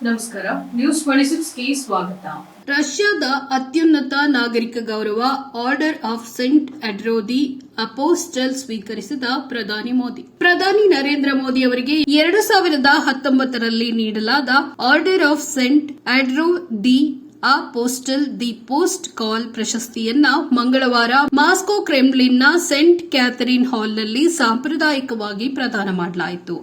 ನಮಸ್ಕಾರ. ನ್ಯೂಸ್ 26ಗೆ ಸ್ವಾಗತ. ರಷ್ಯಾದ ಅತ್ಯುನ್ನತ ನಾಗರಿಕ ಗೌರವ order of saint Andrew the apostle ಸ್ವೀಕರಿಸಿದ ಪ್ರಧಾನಿ ನರೇಂದ್ರ ಮೋದಿ ಅವರಿಗೆ 2019ರಲ್ಲಿ ನೀಡಲಾದ order of saint Andrew the apostle the apostle ಪ್ರಶಸ್ತಿಯನ್ನ ಮಂಗಳವಾರ ಮಾಸ್ಕೋ ಕ್ರೆಮ್ಲಿನ್ನ ಸೆಂಟ್ ಕ್ಯಾಥರಿನ್ ಹಾಲ್ನಲ್ಲಿ ಸಾಂಪ್ರದಾಯಿಕವಾಗಿ ಪ್ರದಾನ ಮಾಡಲಾಯಿತು.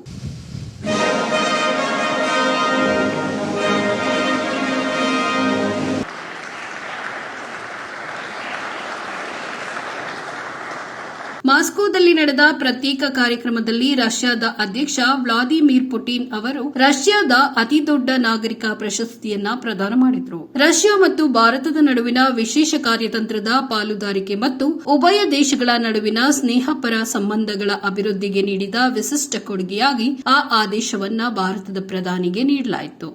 ಮಾಸ್ಕೋದಲ್ಲಿ ನಡೆದ ಪ್ರತ್ಯೇಕ ಕಾರ್ಯಕ್ರಮದಲ್ಲಿ ರಷ್ಯಾದ ಅಧ್ಯಕ್ಷ ವ್ಲಾದಿಮಿರ್ ಪುಟಿನ್ ಅವರು ರಷ್ಯಾದ ಅತಿದೊಡ್ಡ ನಾಗರಿಕ ಪ್ರಶಸ್ತಿಯನ್ನ ಪ್ರದಾನ ಮಾಡಿದರು. ರಷ್ಯಾ ಮತ್ತು ಭಾರತದ ನಡುವಿನ ವಿಶೇಷ ಕಾರ್ಯತಂತ್ರದ ಪಾಲುದಾರಿಕೆ ಮತ್ತು ಉಭಯ ದೇಶಗಳ ನಡುವಿನ ಸ್ನೇಹಪರ ಸಂಬಂಧಗಳ ಅಭಿವೃದ್ಧಿಗೆ ನೀಡಿದ ವಿಶಿಷ್ಟ ಕೊಡುಗೆಯಾಗಿ ಆ ಆದೇಶವನ್ನ ಭಾರತದ ಪ್ರಧಾನಿಗೆ ನೀಡಲಾಯಿತು.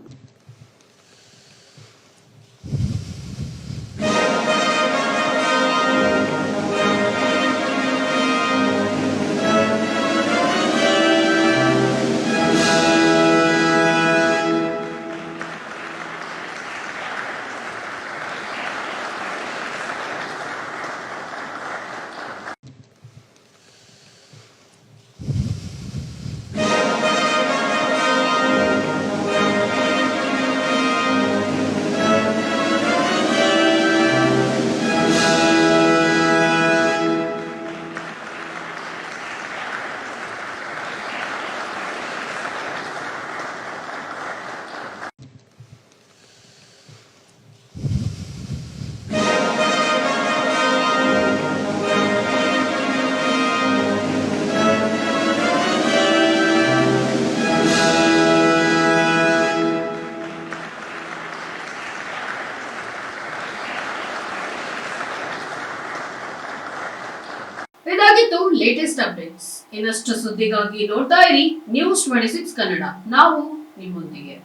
ಇದಾಗಿತ್ತು ಲೇಟೆಸ್ಟ್ ಅಪ್ಡೇಟ್ಸ್. ಇನ್ನಷ್ಟು ಸುದ್ದಿಗಾಗಿ ನೋಡ್ತಾ ಇರಿ ನ್ಯೂಸ್ 26 ಕನ್ನಡ. ನಾವು ನಿಮ್ಮೊಂದಿಗೆ.